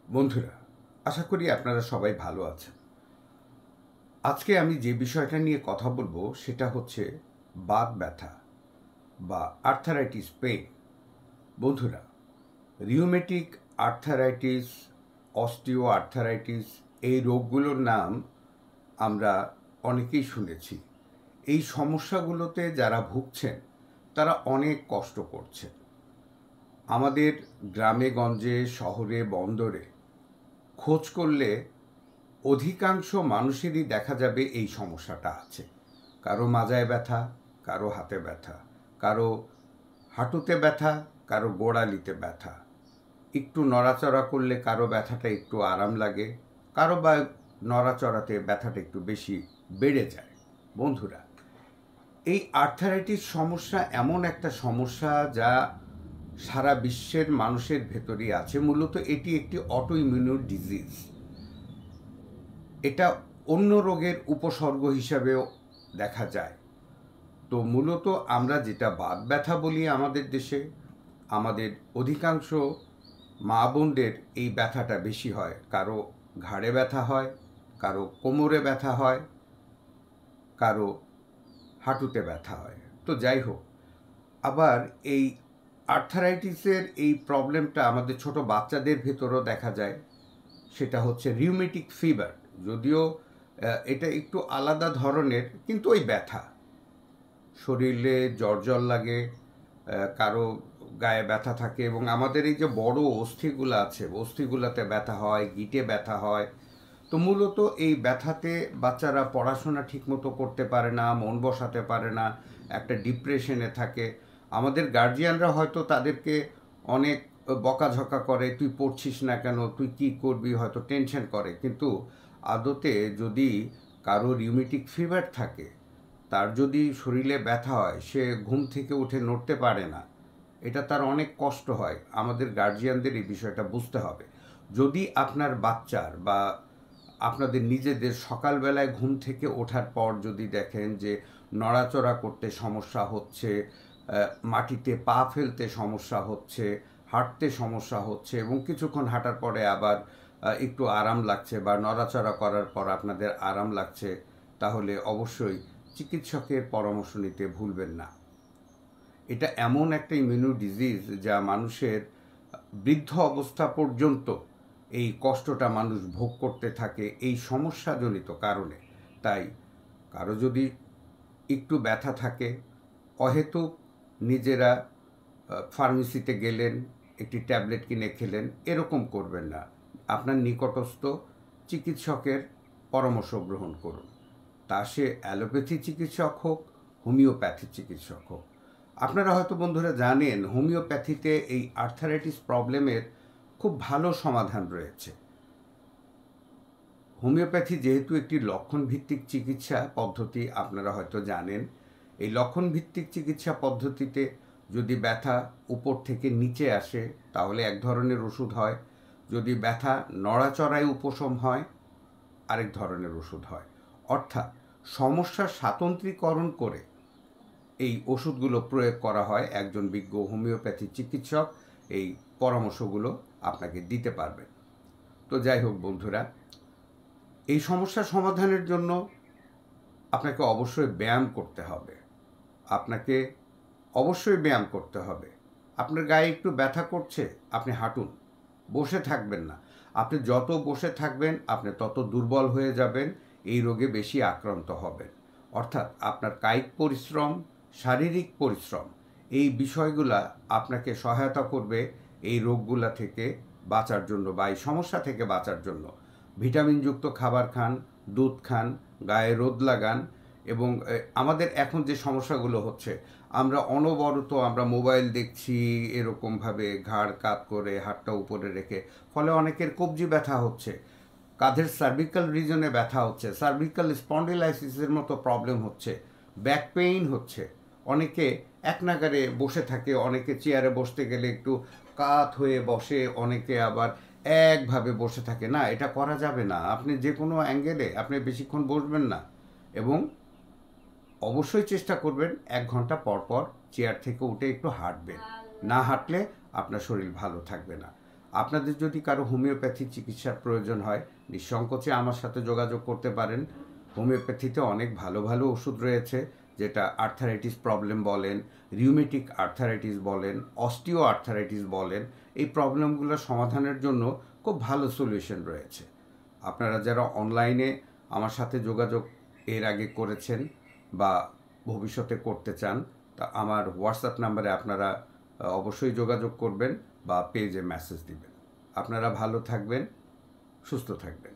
বন্ধুরা, আশা করি আপনারা সবাই ভালো আছেন। আজকে আমি যে বিষয়টা নিয়ে কথা বলবো সেটা হচ্ছে বাত ব্যথা বা আর্থারাইটিস পেইন। বন্ধুরা, রিউমেটিক আর্থারাইটিস, অস্টিও আর্থারাইটিস এই রোগগুলোর নাম আমরা অনেকেই শুনেছি। এই সমস্যাগুলোতে যারা ভুগছেন তারা অনেক কষ্ট করছেন। আমাদের গ্রামে গঞ্জে, শহরে, বন্দরে খোঁজ করলে অধিকাংশ মানুষেরই দেখা যাবে এই সমস্যাটা আছে। কারো মাজায় ব্যথা, কারো হাতে ব্যথা, কারো হাঁটুতে ব্যথা, কারো গোড়ালিতে ব্যথা। একটু নড়াচড়া করলে কারো ব্যথাটা একটু আরাম লাগে, কারো বা নড়াচড়াতে ব্যথাটা একটু বেশি বেড়ে যায়। বন্ধুরা, এই আর্থারাইটিস সমস্যা এমন একটা সমস্যা যা সারা বিশ্বের মানুষের ভেতরেই আছে। মূলত এটি একটি অটো ইমিউন ডিজিজ। এটা অন্য রোগের উপসর্গ হিসাবেও দেখা যায়। তো মূলত আমরা যেটা বাত ব্যথা বলি আমাদের দেশে, আমাদের অধিকাংশ মা বোনদের এই ব্যথাটা বেশি হয়। কারো ঘাড়ে ব্যথা হয়, কারো কোমরে ব্যথা হয়, কারো হাঁটুতে ব্যথা হয়। তো যাই হোক, আবার এই আর্থারাইটিসের এই প্রবলেমটা আমাদের ছোট বাচ্চাদের ভেতরেও দেখা যায়। সেটা হচ্ছে রিউমেটিক ফিভার। যদিও এটা একটু আলাদা ধরনের, কিন্তু ওই ব্যথা শরীরে জ্বর লাগে, কারো গায়ে ব্যথা থাকে, এবং আমাদের এই যে বড় অস্থিগুলো আছে, অস্থিগুলোতে ব্যথা হয়, গিঁটে ব্যথা হয়। তো মূলত এই ব্যথাতে বাচ্চারা পড়াশোনা ঠিকমতো করতে পারে না, মন বসাতে পারে না, একটা ডিপ্রেশনে থাকে। আমাদের গার্জিয়ানরা হয়তো তাদেরকে অনেক বকাঝকা করে, তুই পড়ছিস না কেন, তুই কী করবি, হয়তো টেনশন করে। কিন্তু আদতে যদি কারো রিউমেটিক ফিভার থাকে, তার যদি শরীরে ব্যথা হয়, সে ঘুম থেকে উঠে নড়তে পারে না, এটা তার অনেক কষ্ট হয়। আমাদের গার্জিয়ানদের এই বিষয়টা বুঝতে হবে। যদি আপনার বাচ্চার বা আপনাদের নিজেদের সকালবেলায় ঘুম থেকে ওঠার পর যদি দেখেন যে নড়াচড়া করতে সমস্যা হচ্ছে, মাটিতে পা ফেলতে সমস্যা হচ্ছে, হাঁটতে সমস্যা হচ্ছে, এবং কিছুক্ষণ হাঁটার পরে আবার একটু আরাম লাগছে, বা নড়াচড়া করার পর আপনাদের আরাম লাগছে, তাহলে অবশ্যই চিকিৎসকের পরামর্শ নিতে ভুলবেন না। এটা এমন একটা ইমিউনো ডিজিজ যা মানুষের বৃদ্ধ অবস্থা পর্যন্ত এই কষ্টটা মানুষ ভোগ করতে থাকে এই সমস্যাজনিত কারণে। তাই কারো যদি একটু ব্যথা থাকে, অহেতুক নিজেরা ফার্মেসিতে গেলেন, একটি ট্যাবলেট কিনে খেলেন, এরকম করবেন না। আপনার নিকটস্থ চিকিৎসকের পরামর্শ গ্রহণ করুন। তা সে অ্যালোপ্যাথি চিকিৎসক হোক, হোমিওপ্যাথি চিকিৎসক হোক। আপনারা হয়তো বন্ধুরা জানেন, হোমিওপ্যাথিতে এই আর্থারাইটিস প্রবলেমের খুব ভালো সমাধান রয়েছে। হোমিওপ্যাথি যেহেতু একটি লক্ষণভিত্তিক চিকিৎসা পদ্ধতি, আপনারা হয়তো জানেন। এই লক্ষণভিত্তিক চিকিৎসা পদ্ধতিতে যদি ব্যথা উপর থেকে নিচে আসে তাহলে এক ধরনের ওষুধ হয়, যদি ব্যথা নড়াচড়ায় উপশম হয় আরেক ধরনের ওষুধ হয়। অর্থাৎ সমস্যার স্বাতন্ত্রীকরণ করে এই ওষুধগুলো প্রয়োগ করা হয়। একজন বিজ্ঞ হোমিওপ্যাথি চিকিৎসক এই পরামর্শগুলো আপনাকে দিতে পারবেন। তো যাই হোক বন্ধুরা, এই সমস্যা সমাধানের জন্য আপনাকে অবশ্যই ব্যায়াম করতে হবে। আপনাকে অবশ্যই ব্যায়াম করতে হবে। আপনার গায়ে একটু ব্যথা করছে, আপনি হাঁটুন, বসে থাকবেন না। আপনি যত বসে থাকবেন আপনি তত দুর্বল হয়ে যাবেন, এই রোগে বেশি আক্রান্ত হবেন। অর্থাৎ আপনার কায়িক পরিশ্রম, শারীরিক পরিশ্রম, এই বিষয়গুলা আপনাকে সহায়তা করবে এই রোগগুলা থেকে বাঁচার জন্য বা এই সমস্যা থেকে বাঁচার জন্য। ভিটামিনযুক্ত খাবার খান, দুধ খান, গায়ে রোদ লাগান। এবং আমাদের এখন যে সমস্যাগুলো হচ্ছে, আমরা অনবরত আমরা মোবাইল দেখছি, এরকমভাবে ঘাড় কাত করে হাতটা উপরে রেখে, ফলে অনেকের কবজি ব্যথা হচ্ছে, কাঁধের সার্ভিক্যাল রিজনে ব্যথা হচ্ছে, সার্ভিক্যাল স্পন্ডিলাইসিসের মতো প্রবলেম হচ্ছে, ব্যাক পেইন হচ্ছে। অনেকে এক নাগারে বসে থাকে, অনেকে চেয়ারে বসতে গেলে একটু কাত হয়ে বসে, অনেকে আবার একভাবে বসে থাকে। না, এটা করা যাবে না। আপনি যে কোনো অ্যাঙ্গেলে আপনি বেশিক্ষণ বসবেন না, এবং অবশ্যই চেষ্টা করবেন 1 ঘন্টা পর পর চেয়ার থেকে উঠে একটু হাঁটবেন। না হাঁটলে আপনার শরীর ভালো থাকবে না। আপনাদের যদি কারো হোমিওপ্যাথি চিকিৎসার প্রয়োজন হয় নিঃসংকোচে আমার সাথে যোগাযোগ করতে পারেন। হোমিওপ্যাথিতে অনেক ভালো ভালো ওষুধ রয়েছে, যেটা আর্থারাইটিস প্রবলেম বলেন, রিউমেটিক আর্থারাইটিস বলেন, অস্টিও আর্থারাইটিস বলেন, এই প্রবলেমগুলো সমাধানের জন্য খুব ভালো সলিউশন রয়েছে। আপনারা যারা অনলাইনে আমার সাথে যোগাযোগ এর আগে করেছেন বা ভবিষ্যতে করতে চান, তা আমার হোয়াটসঅ্যাপ নাম্বারে আপনারা অবশ্যই যোগাযোগ করবেন বা পেজে মেসেজ দিবেন। আপনারা ভালো থাকবেন, সুস্থ থাকবেন।